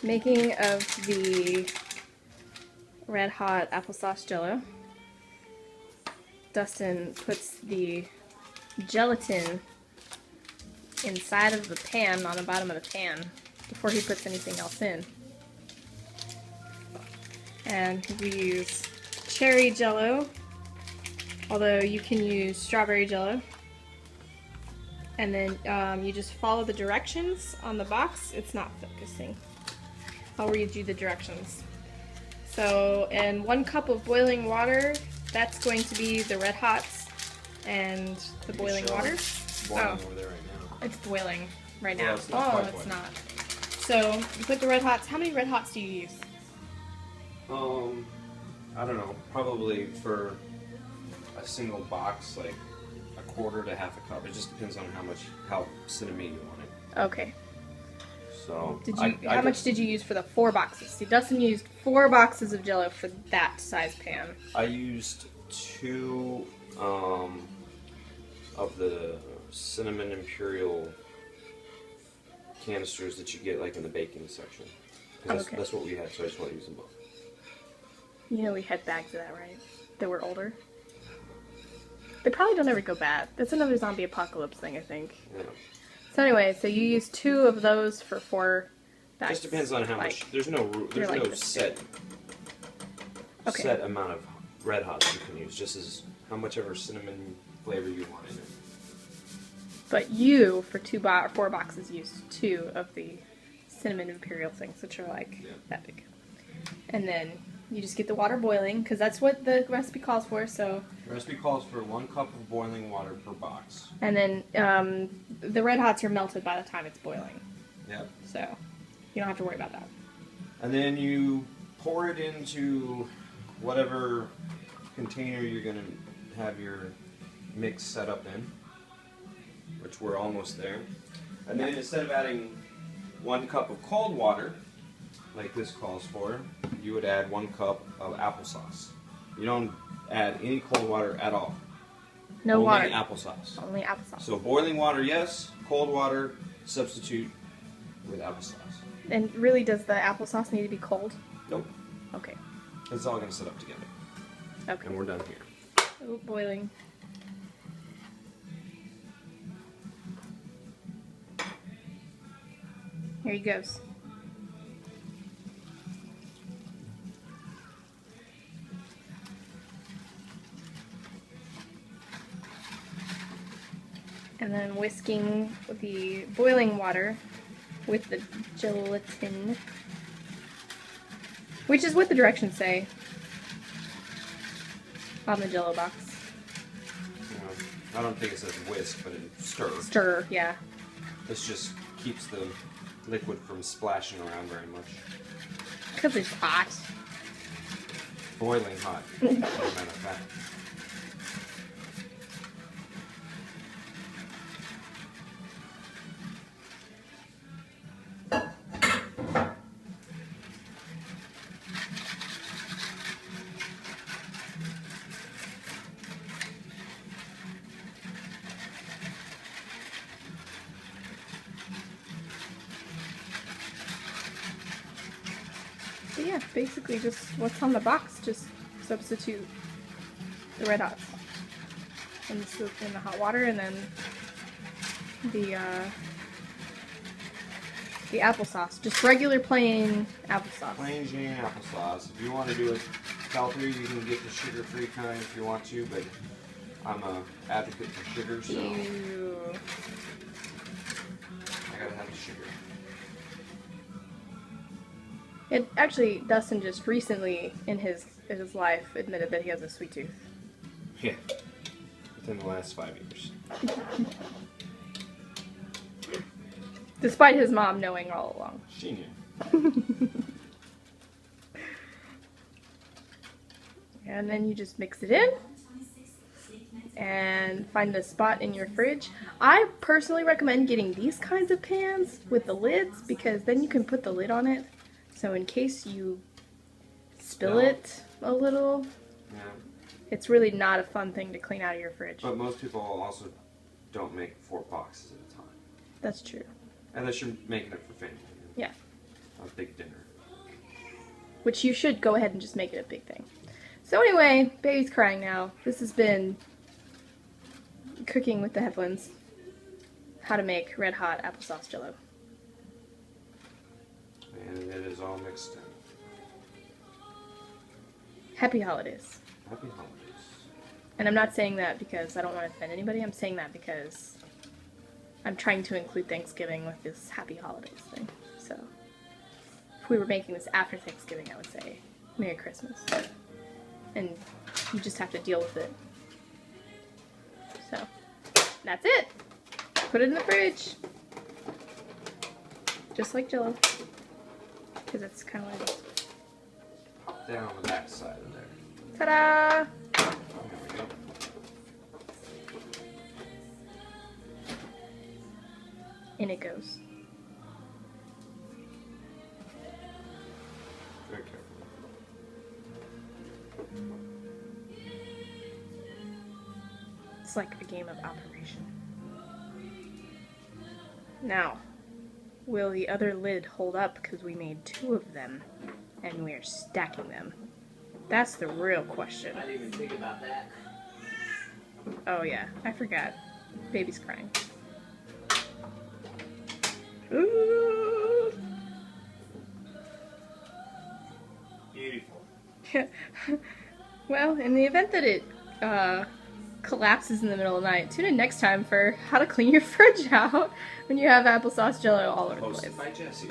Making of the Red Hot Applesauce Jello. Dustin puts the gelatin inside of the pan, on the bottom of the pan, before he puts anything else in. And we use cherry Jello, although you can use strawberry Jello. And then you just follow the directions on the box. It's not focusing. I'll read you the directions. So, in 1 cup of boiling water, that's going to be the Red Hots and the boiling water. Boiling over there right now. It's boiling right now. Well, it's it's not. So, you put the Red Hots. How many Red Hots do you use? I don't know. Probably for a single box, like a quarter to half a cup. It just depends on how cinnamon you want it. Okay. So how much did you use for the 4 boxes? See, Dustin used 4 boxes of Jello for that size pan. I used 2 of the cinnamon imperial canisters that you get like in the baking section. Okay. That's what we had, so I just want to use them both. You know we had bags of that, right? That were older. They probably don't ever go bad. That's another zombie apocalypse thing, I think. Yeah. So anyway, so you use 2 of those for 4 bags. Just depends on how much. There's no set amount of Red Hots you can use. Just as how much ever cinnamon flavor you want in it. But you, for 4 boxes, used 2 of the cinnamon imperial things, which are like that big. And then you just get the water boiling, because that's what the recipe calls for. So the recipe calls for 1 cup of boiling water per box. And then the Red Hots are melted by the time it's boiling. Yep. So you don't have to worry about that. And then you pour it into whatever container you're going to have your mix set up in, which we're almost there. And then instead of adding 1 cup of cold water, like this calls for, you would add 1 cup of applesauce. You don't add any cold water at all. No Only water. Applesauce. Only applesauce. So boiling water, yes. Cold water, substitute with applesauce. And really, does the applesauce need to be cold? Nope. Okay. It's all going to sit up together. Okay. And we're done here. Oh, boiling. Here he goes. And then whisking the boiling water with the gelatin, which is what the directions say on the Jello box. I don't think it says whisk, but it stir. Stir, yeah. This just keeps the liquid from splashing around very much. Because it's hot. Boiling hot, as a matter of fact. But yeah, basically just what's on the box, just substitute the Red Hots in the hot water, and then the applesauce, just regular plain applesauce. Plain Jane applesauce. If you want to do it healthier, you can get the sugar-free kind if you want to, but I'm a advocate for sugar, so Ew. I gotta have the sugar. It actually, Dustin just recently in his life admitted that he has a sweet tooth. Yeah. Within the last 5 years. Despite his mom knowing all along. She knew. And then you just mix it in and find the spot in your fridge. I personally recommend getting these kinds of pans with the lids, because then you can put the lid on it. So in case you spill it a little, it's really not a fun thing to clean out of your fridge. But most people also don't make 4 boxes at a time. That's true. Unless you're making it for family. Yeah. A big dinner. Which you should go ahead and just make it a big thing. So anyway, baby's crying now. This has been Cooking with the Headlands. How to make Red Hot Applesauce Jello. And it is all mixed in. Happy holidays. Happy holidays. And I'm not saying that because I don't want to offend anybody. I'm saying that because I'm trying to include Thanksgiving with this happy holidays thing. So if we were making this after Thanksgiving, I would say Merry Christmas. And you just have to deal with it. So that's it. Put it in the fridge. Just like Jello. Because it's kind of like... Pop down on the back side of there. Ta-da! There we go. In it goes. Very carefully. It's like a game of operation. Now, will the other lid hold up because we made 2 of them and we're stacking them? That's the real question. I didn't even think about that. Oh yeah, I forgot. Baby's crying. Ooh. Beautiful. Well, in the event that it collapses in the middle of the night, tune in next time for how to clean your fridge out when you have applesauce jello all over the place. Hosted by Jesse.